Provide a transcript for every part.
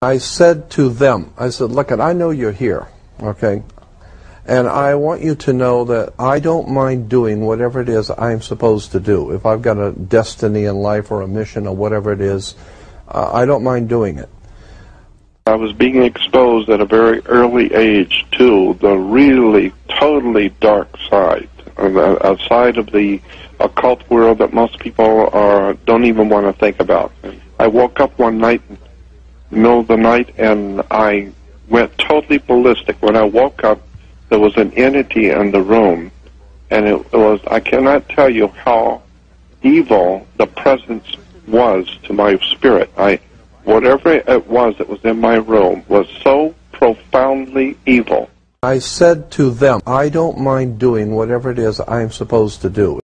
I said to them, I said, look, I know you're here, okay? And I want you to know that I don't mind doing whatever it is I'm supposed to do. If I've got a destiny in life or a mission or whatever it is, I don't mind doing it. I was being exposed at a very early age to the really totally dark side, a side of the occult world that most people don't even want to think about. I woke up one night, middle of the night, and I went totally ballistic. When I woke up, there was an entity in the room, and it was, I cannot tell you how evil the presence was to my spirit. Whatever it was that was in my room was so profoundly evil. I said to them, I don't mind doing whatever it is I'm supposed to do.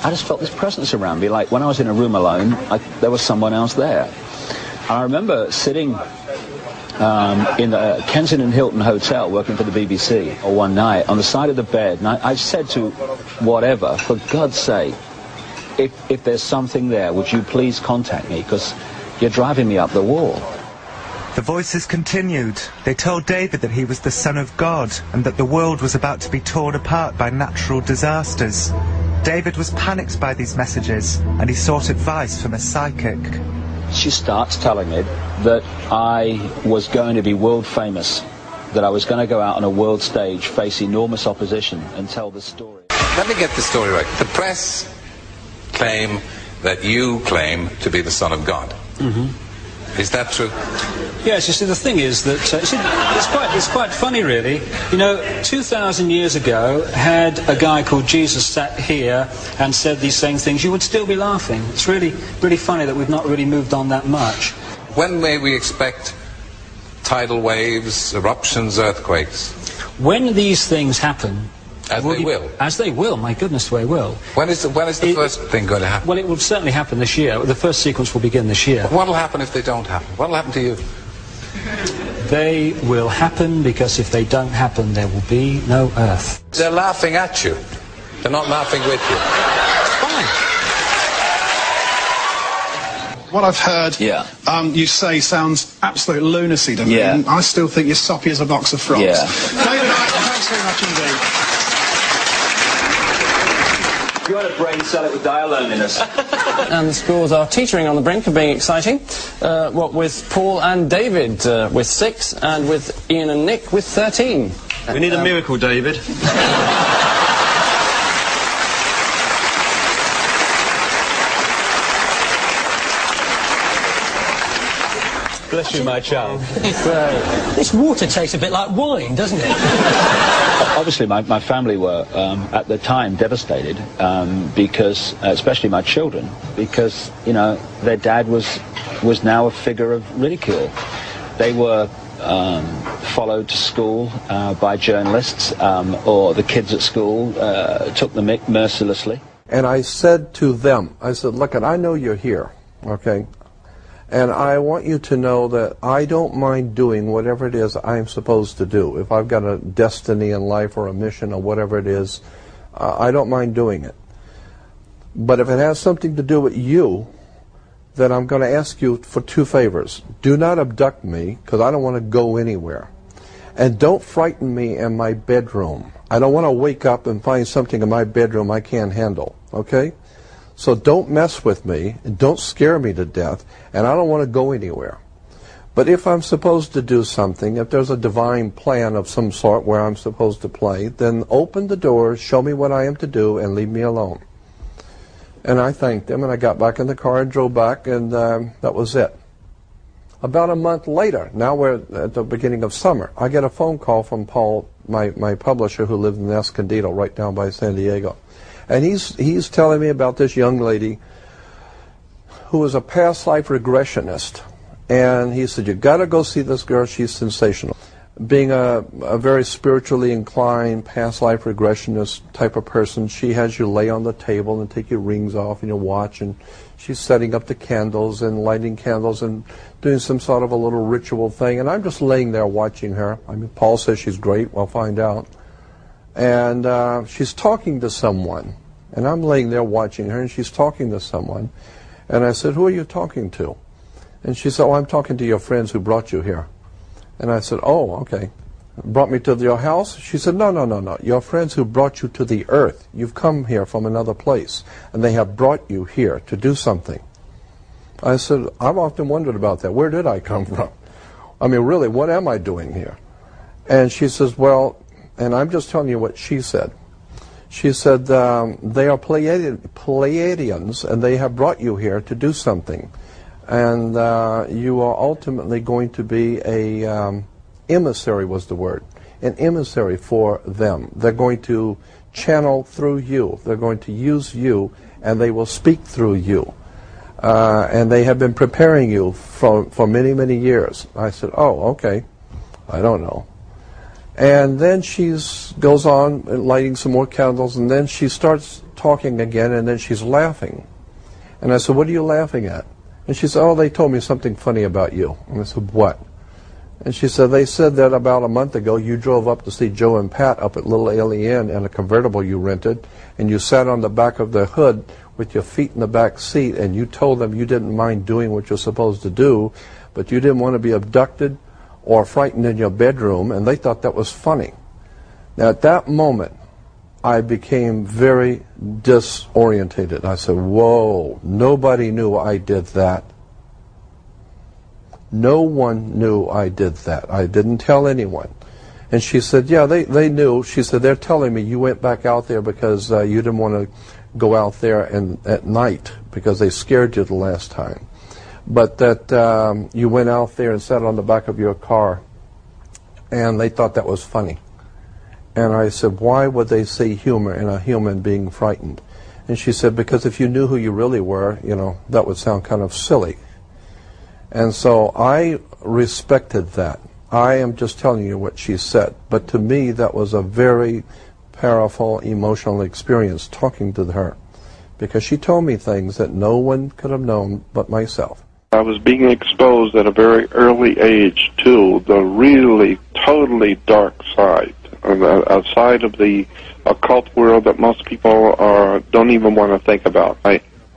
I just felt this presence around me, like when I was in a room alone, there was someone else there. I remember sitting in the Kensington Hilton Hotel working for the BBC one night on the side of the bed, and I said to whatever, for God's sake, if there's something there, would you please contact me, because you're driving me up the wall. The voices continued. They told David that he was the Son of God and that the world was about to be torn apart by natural disasters. David was panicked by these messages, and he sought advice from a psychic. She starts telling me that I was going to be world famous, that I was going to go out on a world stage, face enormous opposition, and tell the story. Let me get the story right. The press claim that you claim to be the Son of God. Mm-hmm. Is that true? Yes, you see, the thing is that it's quite funny, really. You know, 2,000 years ago, had a guy called Jesus sat here and said these same things, you would still be laughing. It's really funny that we've not really moved on that much. When may we expect tidal waves, eruptions, earthquakes? When these things happen... As they will? As they will, my goodness, they will. When is the first thing going to happen? Well, it will certainly happen this year. The first sequence will begin this year. What will happen if they don't happen? What will happen to you? They will happen because if they don't happen, there will be no Earth. They're laughing at you. They're not laughing with you. Fine. What I've heard you say sounds absolute lunacy to me. Yeah. I still think you're soppy as a box of frogs. Yeah. David, thanks very much indeed. If you had a brain, sell it with loneliness. And the scores are teetering on the brink of being exciting. With Paul and David with 6, and with Ian and Nick with 13. We need a miracle, David. Bless you, my child. This water tastes a bit like wine, doesn't it? Obviously, my family were, at the time, devastated, because, especially my children, because, you know, their dad was now a figure of ridicule. They were followed to school by journalists, or the kids at school took the mick mercilessly. And I said to them, I said, look, I know you're here, okay? And I want you to know that I don't mind doing whatever it is I'm supposed to do. If I've got a destiny in life or a mission or whatever it is, I don't mind doing it. But if it has something to do with you, then I'm going to ask you for 2 favors. Do not abduct me, because I don't want to go anywhere. And don't frighten me in my bedroom. I don't want to wake up and find something in my bedroom I can't handle, okay? So don't mess with me, and don't scare me to death, and I don't want to go anywhere. But if I'm supposed to do something, if there's a divine plan of some sort where I'm supposed to play, then open the door, show me what I am to do, and leave me alone. And I thanked them, and I got back in the car and drove back, and that was it. About a month later, now we're at the beginning of summer, I get a phone call from Paul, my publisher, who lived in Escondido, right down by San Diego. And he's telling me about this young lady who was a past life regressionist. And he said, you got to go see this girl, she's sensational. Being a very spiritually inclined past life regressionist type of person, she has you lay on the table and take your rings off and your watch, and she's setting up the candles and lighting candles and doing some sort of a little ritual thing. And I'm just laying there watching her. I mean, Paul says she's great, we'll find out. And she's talking to someone, And I'm laying there watching her, and she's talking to someone. And I said, who are you talking to? And she said, oh, I'm talking to your friends who brought you here. And I said, oh, okay. Brought me to your house? She said, no, no, no, no. Your friends who brought you to the earth. You've come here from another place, and they have brought you here to do something. I said, I've often wondered about that. Where did I come from? I mean, really, what am I doing here? And she says, well, and I'm just telling you what she said. She said, they are Pleiadians, and they have brought you here to do something. And you are ultimately going to be a emissary, was the word, an emissary for them. They're going to channel through you. They're going to use you, and they will speak through you. And they have been preparing you for many, many years. I said, oh, okay. I don't know. And then she goes on lighting some more candles, and then she starts talking again, and then she's laughing. And I said, what are you laughing at? And she said, oh, they told me something funny about you. And I said, what? And she said, they said that about a month ago you drove up to see Joe and Pat up at Little Alley Inn in a convertible you rented, and you sat on the back of the hood with your feet in the back seat, and you told them you didn't mind doing what you're supposed to do, but you didn't want to be abducted or frightened in your bedroom, and they thought that was funny. Now, at that moment, I became very disorientated. I said, whoa, nobody knew I did that. No one knew I did that. I didn't tell anyone. And she said, yeah, they knew. She said, they're telling me you went back out there because you didn't want to go out there at night because they scared you the last time. But that you went out there and sat on the back of your car, and they thought that was funny. And I said, why would they see humor in a human being frightened? And she said, because if you knew who you really were, you know, that would sound kind of silly. And so I respected that. I am just telling you what she said. But to me, that was a very powerful emotional experience talking to her, because she told me things that no one could have known but myself. I was being exposed at a very early age to the really totally dark side, a side of the occult world that most people don't even want to think about.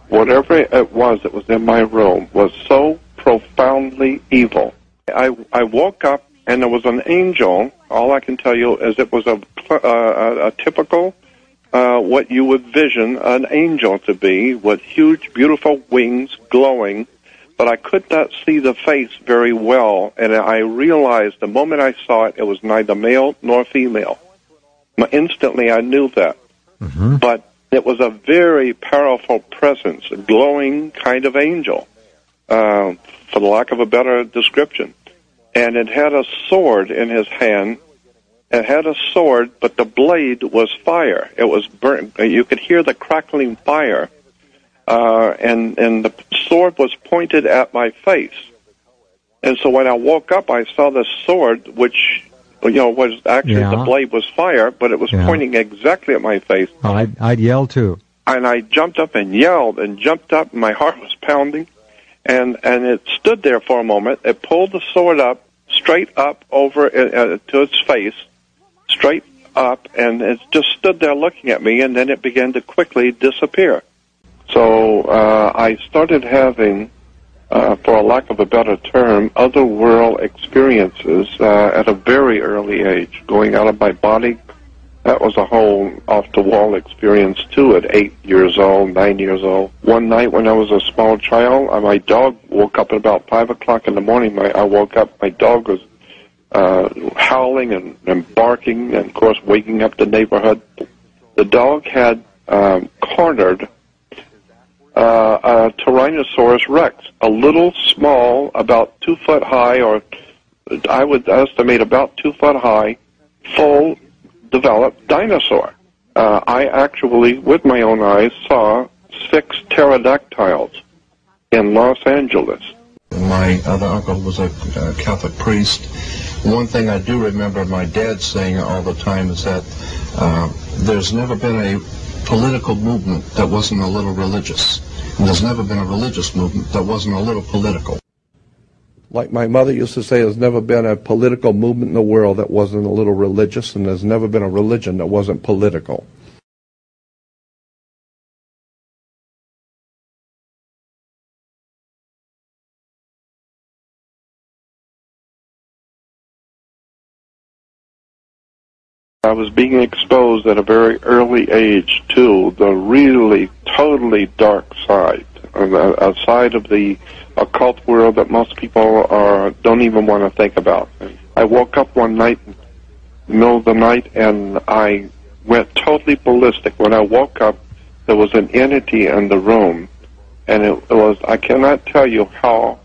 Whatever it was that was in my room was so profoundly evil. I woke up and there was an angel. All I can tell you is it was a typical what you would vision an angel to be, with huge, beautiful wings glowing. But I could not see the face very well, and I realized the moment I saw it, it was neither male nor female. Instantly, I knew that. Mm-hmm. But it was a very powerful presence, a glowing kind of angel, for the lack of a better description. And it had a sword in his hand. It had a sword, but the blade was fire. It was burnt. You could hear the crackling fire. And the sword was pointed at my face. And so when I woke up, I saw the sword, which, you know, was actually, the blade was fire, but it was pointing exactly at my face. I'd yell too. And I jumped up and yelled and jumped up, and my heart was pounding. And it stood there for a moment. It pulled the sword up, straight up over to its face, straight up, and it just stood there looking at me, and then it began to quickly disappear. So I started having, for a lack of a better term, otherworld experiences at a very early age, going out of my body. That was a whole off-the-wall experience, too, at 8 years old, 9 years old. One night when I was a small child, my dog woke up at about 5 o'clock in the morning. I woke up, my dog was howling and barking, and, of course, waking up the neighborhood. The dog had cornered a Tyrannosaurus Rex, a little small, about 2 foot high, or I would estimate about 2 foot high, full developed dinosaur. I actually, with my own eyes, saw 6 pterodactyls in Los Angeles. My other uncle was a Catholic priest. One thing I do remember my dad saying all the time is that there's never been a political movement that wasn't a little religious. And there's never been a religious movement that wasn't a little political. Like my mother used to say, there's never been a political movement in the world that wasn't a little religious, and there's never been a religion that wasn't political. I was being exposed at a very early age to the really totally dark side, a side of the occult world that most people don't even want to think about. I woke up one night, middle of the night, and I went totally ballistic. When I woke up, there was an entity in the room, and it was, I cannot tell you how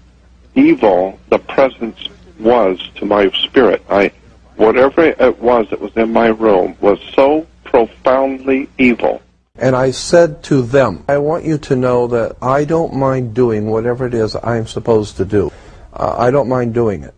evil the presence was to my spirit. Whatever it was that was in my room was so profoundly evil. And I said to them, I want you to know that I don't mind doing whatever it is I'm supposed to do. I don't mind doing it.